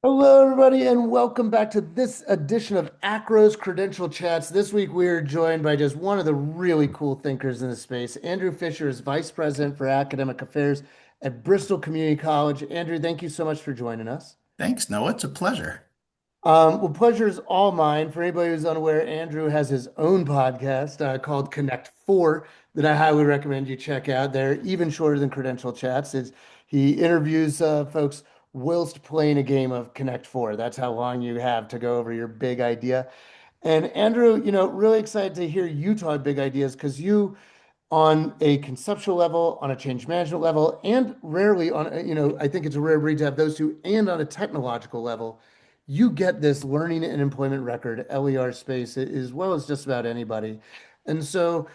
Hello, everybody, and welcome back to this edition of AACRAO's Credential Chats. This week, we are joined by just one of the really cool thinkers in the space. Andrew Fisher is Vice President for Academic Affairs at Bristol Community College. Andrew, thank you so much for joining us. Thanks, Noah. It's a pleasure. Well, pleasure is all mine. For anybody who's unaware, Andrew has his own podcast called Connect Four that I highly recommend you check out. They're even shorter than Credential Chats. He interviews folks whilst playing a game of Connect Four. That's how long you have to go over your big idea. And Andrew, really excited to hear you talk big ideas because you, on a conceptual level, on a change management level, and rarely on, I think it's a rare breed to have those two, and on a technological level, you get this learning and employment record, LER space, as well as just about anybody. And so,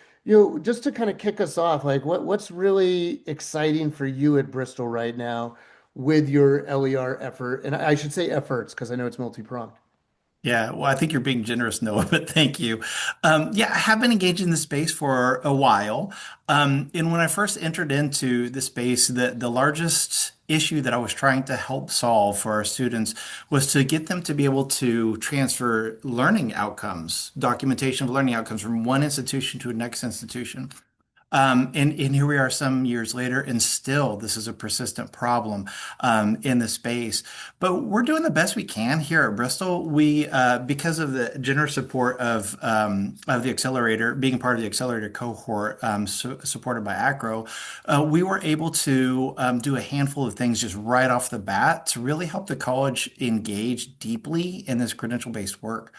just to kind of kick us off, like what's really exciting for you at Bristol right now with your LER effort? And I should say efforts because I know it's multi-pronged. Yeah, well, I think you're being generous, Noah, but thank you. Yeah, I have been engaged in the space for a while. And when I first entered into the space, the largest issue that I was trying to help solve for our students was to get them to be able to transfer learning outcomes, documentation of learning outcomes from one institution to the next institution. And here we are some years later, and still this is a persistent problem in the space. But we're doing the best we can here at Bristol. Because of the generous support of the accelerator, being part of the accelerator cohort supported by AACRAO, we were able to do a handful of things just right off the bat to really help the college engage deeply in this credential-based work.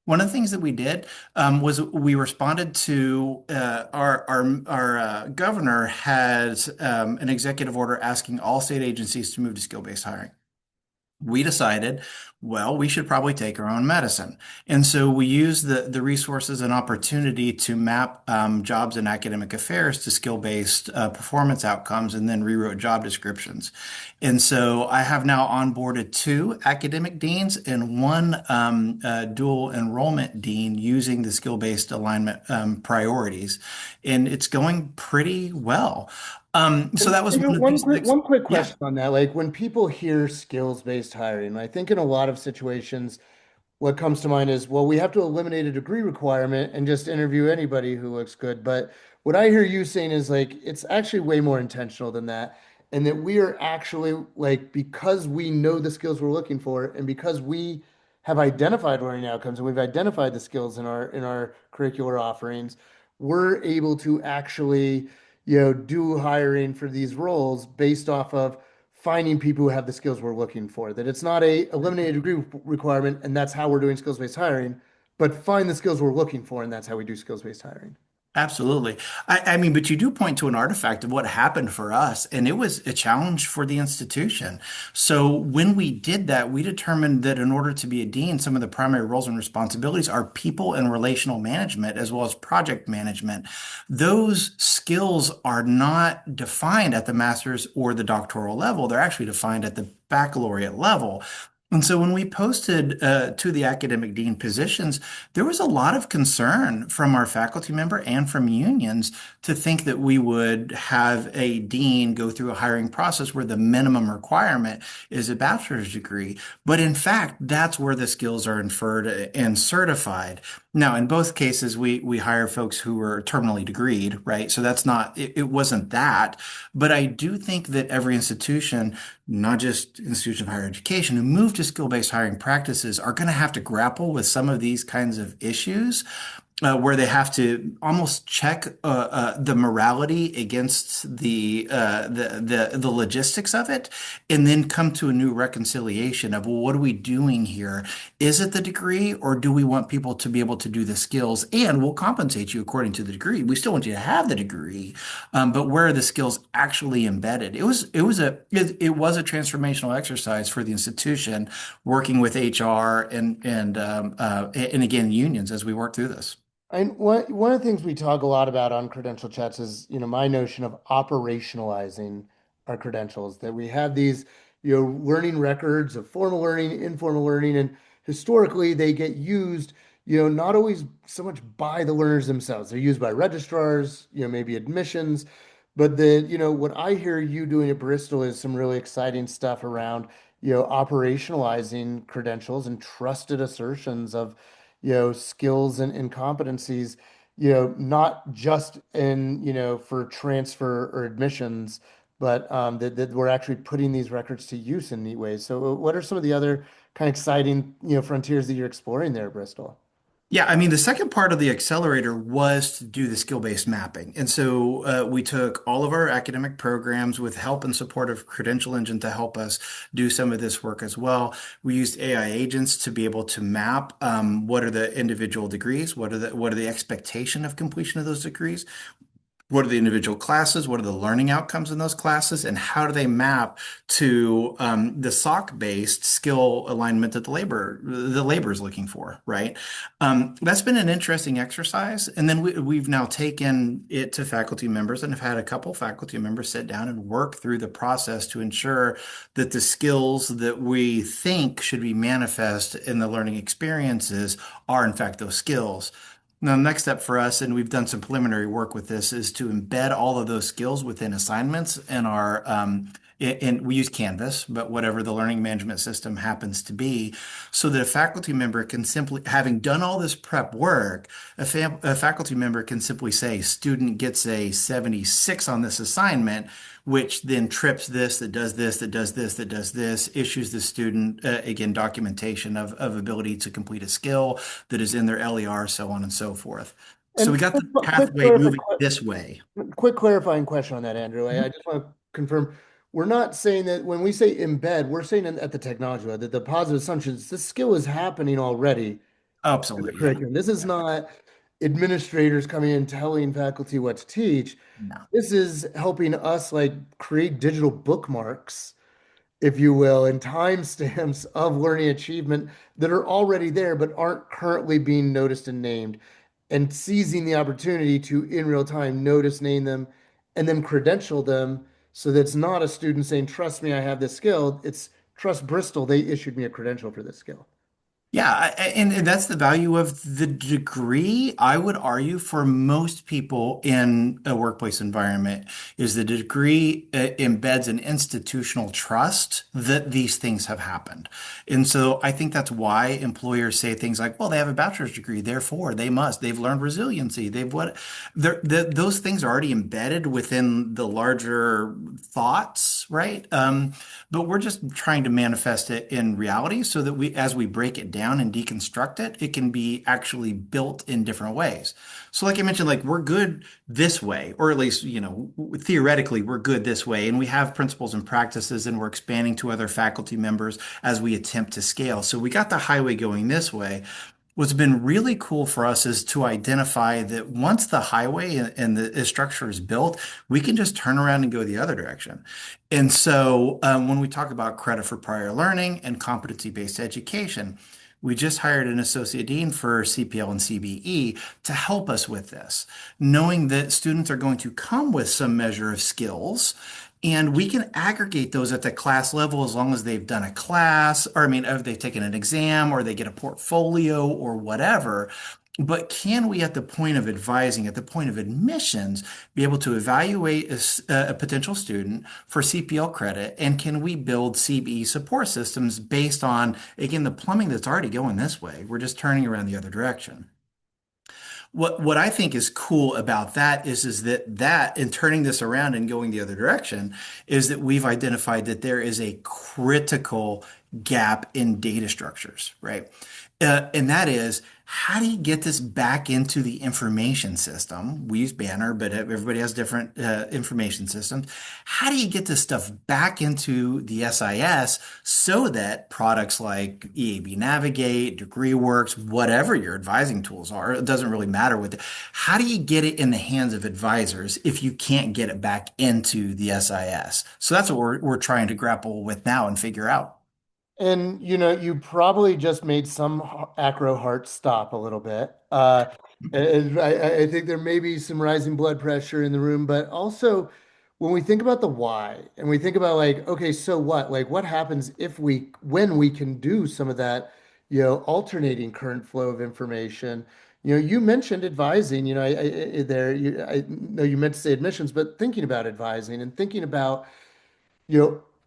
One of the things that we did was we responded to our governor had an executive order asking all state agencies to move to skill-based hiring. We decided, well, we should probably take our own medicine. And so we used the resources and opportunity to map jobs in academic affairs to skill-based performance outcomes and then rewrote job descriptions. And so I have now onboarded two academic deans and one dual enrollment dean using the skill-based alignment priorities. And it's going pretty well. So And that was Andrew, one of the things that, one quick yeah. question on that. Like when people hear skills-based hiring, I think in a lot of situations, what comes to mind is, well, we have to eliminate a degree requirement and just interview anybody who looks good. But what I hear you saying is like it's actually way more intentional than that. And that we are actually like because we know the skills we're looking for and because we have identified learning outcomes and we've identified the skills in our curricular offerings, we're able to actually, do hiring for these roles based off of finding people who have the skills we're looking for. That it's not a eliminated degree requirement, and that's how we're doing skills-based hiring, but find the skills we're looking for, and that's how we do skills-based hiring. Absolutely. I mean, but you do point to an artifact of what happened for us, and it was a challenge for the institution. So when we did that, we determined that in order to be a dean, some of the primary roles and responsibilities are people and relational management as well as project management. Those skills are not defined at the master's or the doctoral level. They're actually defined at the baccalaureate level. And so when we posted to the academic dean positions, there was a lot of concern from our faculty member and from unions to think that we would have a dean go through a hiring process where the minimum requirement is a bachelor's degree. But in fact, that's where the skills are inferred and certified. Now, in both cases, we hire folks who were terminally degreed, right? So that's not, it wasn't that. But I do think that every institution, not just institutions of higher education, who move to skill-based hiring practices are going to have to grapple with some of these kinds of issues where they have to almost check the morality against the logistics of it, and then come to a new reconciliation of, well, what are we doing here? Is it the degree, or do we want people to be able to do the skills? And we'll compensate you according to the degree. We still want you to have the degree, but where are the skills actually embedded? It was a transformational exercise for the institution, working with HR and again unions as we work through this. And one of the things we talk a lot about on Credential Chats is, my notion of operationalizing our credentials, that we have these, learning records of formal learning, informal learning, and historically they get used, not always so much by the learners themselves. They're used by registrars, maybe admissions, But what I hear you doing at Bristol is some really exciting stuff around, operationalizing credentials and trusted assertions of, skills and competencies, not just for transfer or admissions, but that we're actually putting these records to use in neat ways. So what are some of the other kind of exciting, frontiers that you're exploring there at Bristol? Yeah, I mean, the second part of the accelerator was to do the skill-based mapping. And so we took all of our academic programs with help and support of Credential Engine to help us do some of this work as well. We used AI agents to be able to map what are the individual degrees, what are the expectation of completion of those degrees, what are the individual classes? What are the learning outcomes in those classes? And how do they map to the SOC-based skill alignment that the labor is looking for, right? That's been an interesting exercise. And then we've now taken it to faculty members and have had a couple faculty members sit down and work through the process to ensure that the skills that we think should be manifest in the learning experiences are in fact those skills. Now, the next step for us, and we've done some preliminary work with this, is to embed all of those skills within assignments in our, and we use Canvas, but whatever the learning management system happens to be, so that a faculty member can simply, having done all this prep work, a faculty member can simply say, student gets a 76 on this assignment, which then trips this, that does this, that does this, that does this, issues the student, again, documentation of ability to complete a skill that is in their LER, so on and so forth. So we And got the quick, pathway moving this way. quick clarifying question on that, Andrew. I just want to confirm. We're not saying that when we say embed, we're saying at the technology level that the positive assumptions, this skill is happening already in the Absolutely, yeah. curriculum. This is Yeah. not administrators coming in telling faculty what to teach. No. This is helping us like create digital bookmarks, if you will, and timestamps of learning achievement that are already there but aren't currently being noticed and named, and seizing the opportunity to, in real time, notice, name them, and then credential them so that's not a student saying, trust me, I have this skill. It's trust Bristol, they issued me a credential for this skill. Yeah, and that's the value of the degree. I would argue for most people in a workplace environment is the degree embeds an institutional trust that these things have happened. And so I think that's why employers say things like, well, they have a bachelor's degree, therefore they must. They've learned resiliency. Those things are already embedded within the larger thoughts, right? But we're just trying to manifest it in reality so that as we break it down and deconstruct it, it can be actually built in different ways. So, like I mentioned, like we're good this way, or at least, theoretically, we're good this way. And we have principles and practices, and we're expanding to other faculty members as we attempt to scale. So, we got the highway going this way. What's been really cool for us is to identify that once the highway and the structure is built, we can just turn around and go the other direction. And so when we talk about credit for prior learning and competency-based education, we just hired an associate dean for CPL and CBE to help us with this, knowing that students are going to come with some measure of skills. And we can aggregate those at the class level as long as they've done a class, or I mean, if they've taken an exam or they get a portfolio or whatever. But can we, at the point of advising, at the point of admissions, be able to evaluate a potential student for CPL credit? And can we build CBE support systems based on, again, the plumbing that's already going this way? We're just turning around the other direction. What I think is cool about that is that in turning this around and going the other direction is that we've identified that there is a critical gap in data structures, right? And that is, how do you get this back into the information system? We use Banner, but everybody has different information systems. How do you get this stuff back into the SIS so that products like EAB Navigate, DegreeWorks, whatever your advising tools are, it doesn't really matter what how do you get it in the hands of advisors if you can't get it back into the SIS? So that's what we're trying to grapple with now and figure out. And you probably just made some acro heart stop a little bit. And I think there may be some rising blood pressure in the room, but also when we think about the why and we think about like, okay, so what? Like what happens when we can do some of that, alternating current flow of information, You mentioned advising, I know you meant to say admissions, but thinking about advising and thinking about,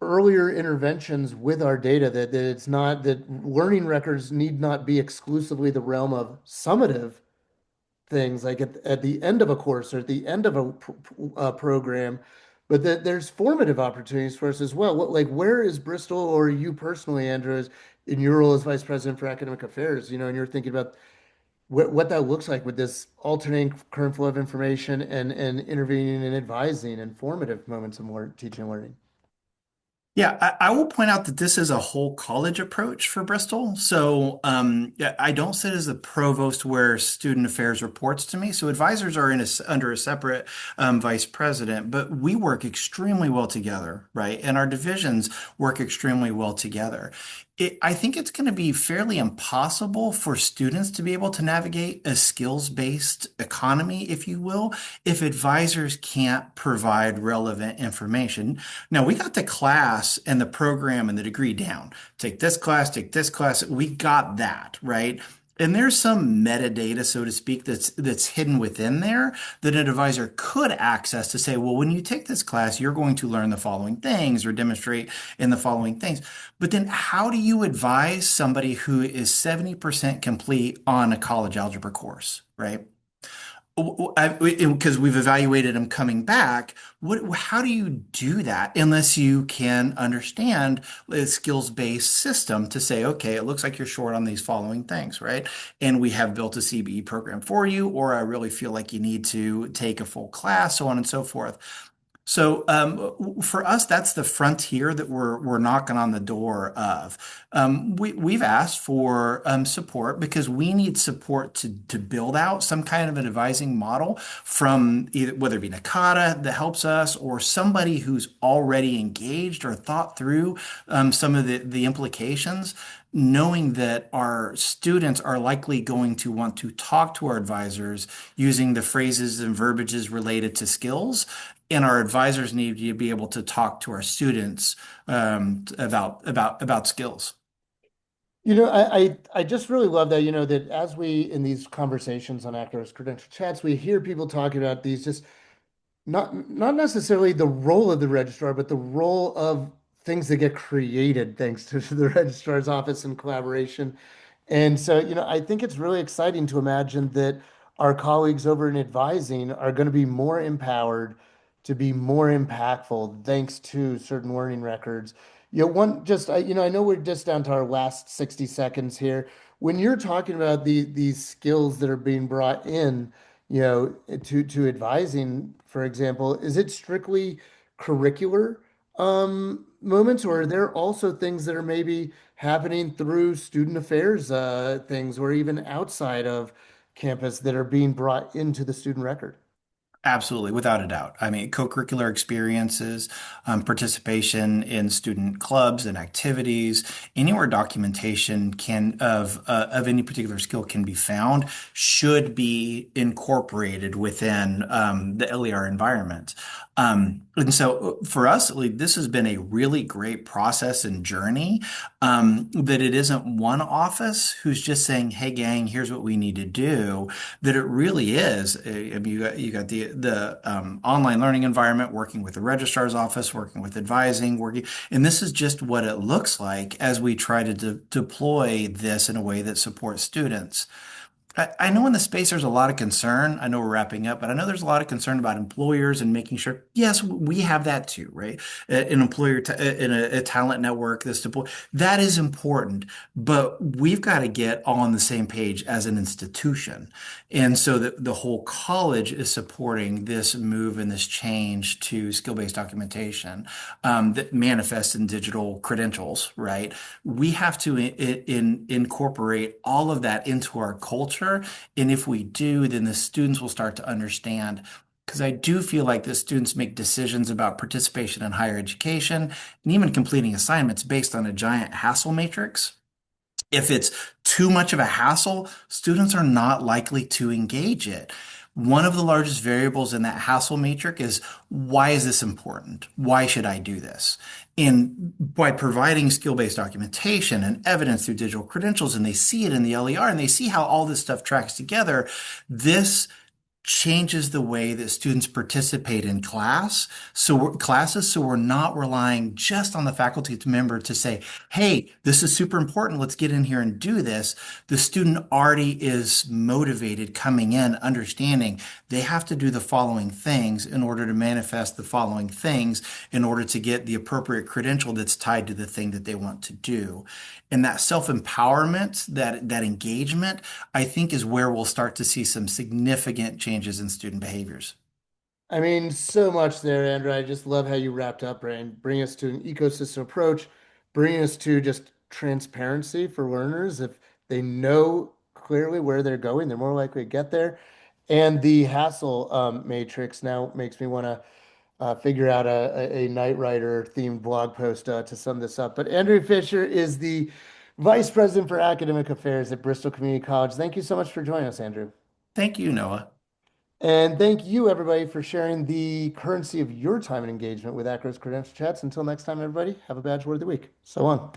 earlier interventions with our data that it's not that learning records need not be exclusively the realm of summative things like at the end of a course or at the end of a program, but that there's formative opportunities for us as well. Like where is Bristol or you personally, Andrew, in your role as Vice President for Academic Affairs, and you're thinking about what that looks like with this alternating current flow of information and intervening and advising and formative moments of more teaching and learning. Yeah, I will point out that this is a whole college approach for Bristol. So yeah, I don't sit as the provost where student affairs reports to me. So advisors are under a separate vice president, but we work extremely well together, right? And our divisions work extremely well together. I think it's going to be fairly impossible for students to be able to navigate a skills-based economy, if you will, if advisors can't provide relevant information. Now, we got the class and the program and the degree down. Take this class, take this class. We got that, right? And there's some metadata, so to speak, that's hidden within there that an advisor could access to say, well, when you take this class, you're going to learn the following things or demonstrate in the following things. But then how do you advise somebody who is 70% complete on a college algebra course, right? Because we've evaluated them coming back, how do you do that unless you can understand a skills-based system to say, okay, it looks like you're short on these following things, right? And we have built a CBE program for you, or I really feel like you need to take a full class, so on and so forth. So for us, that's the frontier that we're knocking on the door of. We've asked for support because we need support to build out some kind of an advising model from either whether it be Nakata that helps us or somebody who's already engaged or thought through some of the implications, knowing that our students are likely going to want to talk to our advisors using the phrases and verbiages related to skills. And our advisors need to be able to talk to our students about skills. I just really love that, that as we in these conversations on AACRAO's Credential Chats, we hear people talking about these just not necessarily the role of the registrar, but the role of things that get created thanks to the registrar's office and collaboration. And so, I think it's really exciting to imagine that our colleagues over in advising are going to be more empowered to be more impactful thanks to certain learning records. I know we're just down to our last 60 seconds here. When you're talking about these skills that are being brought in, to advising, for example, is it strictly curricular moments, or are there also things that are maybe happening through student affairs things, or even outside of campus that are being brought into the student record? Absolutely, without a doubt. I mean, co-curricular experiences, participation in student clubs and activities, anywhere documentation can of any particular skill can be found, should be incorporated within the LER environment. And so for us, like, this has been a really great process and journey. That it isn't one office who's just saying, "Hey, gang, here's what we need to do." That it really is. I mean, you got the online learning environment, working with the registrar's office, working with advising, working, and this is just what it looks like as we try to deploy this in a way that supports students. I know in the space there's a lot of concern. I know we're wrapping up, but I know there's a lot of concern about employers and making sure, yes, we have that too, right? An employer, in a talent network that's deployed, that is important, but we've got to get all on the same page as an institution. And so that the whole college is supporting this move and this change to skill-based documentation that manifests in digital credentials, right? We have to incorporate all of that into our culture. And if we do, then the students will start to understand. Because I do feel like the students make decisions about participation in higher education and even completing assignments based on a giant hassle matrix. If it's too much of a hassle, students are not likely to engage it. One of the largest variables in that hassle matrix is, why is this important? Why should I do this? And by providing skill-based documentation and evidence through digital credentials, and they see it in the LER and they see how all this stuff tracks together, this changes the way that students participate in classes. So we're not relying just on the faculty member to say, hey, this is super important. Let's get in here and do this. The student already is motivated coming in, understanding they have to do the following things in order to manifest the following things in order to get the appropriate credential that's tied to the thing that they want to do. And that self-empowerment, that engagement, I think is where we'll start to see some significant changes in student behaviors. I mean, so much there, Andrew. I just love how you wrapped up, Rain. Bring us to an ecosystem approach, bring us to just transparency for learners. If they know clearly where they're going, they're more likely to get there. And the hassle matrix now makes me want to figure out a Knight Rider themed blog post to sum this up. But Andrew Fisher is the Vice President for Academic Affairs at Bristol Community College. Thank you so much for joining us, Andrew. Thank you, Noah. And thank you, everybody, for sharing the currency of your time and engagement with AACRAO's Credential Chats. Until next time, everybody, have a badge word of the week. So long.